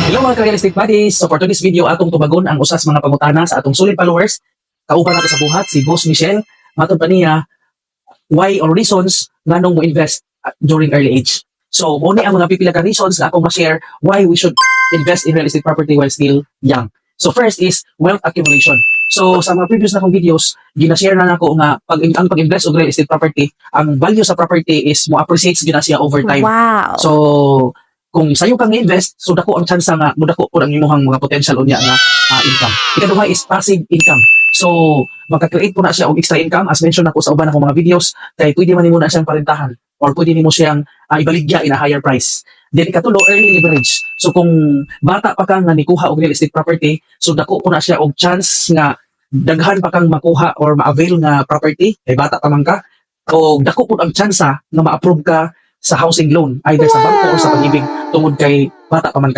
Hello mga ka-real estate buddies! So for today's video, atong tubagon ang usas mga pangutana sa atong solid followers. Kauban nato sa buhat, si Boss Michelle. Matod pa niya, why or reasons nganong mo invest during early age. So, muna ang mga pipila ka reasons na akong ma-share why we should invest in real estate property while still young. So first is wealth accumulation. So sa mga previous na kong videos, gina-share na nako nga ang pag-invest og real estate property, ang value sa property is mo appreciates gina siya over time. Wow. So kung sayo kang invest, so dako ang chance nga mudako po ang imong mga potential unya nga income. Ikaduha is passive income. So magka-create po na siya og extra income as mentioned ako sa uban akong mga videos, kay pwede man nimo na siyang parentahan or pwede nimo siyang ibaligya in a higher price. Then ikatulo, early leverage. So kung bata pa kang nga nikuha og real estate property, so dako po na siya og chance nga daghan pa kang makuha or ma-avail nga property kay bata pa man ka, o dako po ang chance nga ma-approve ka sa housing loan either sa bangko or sa pag-ibig tungod kay bata pa man ka.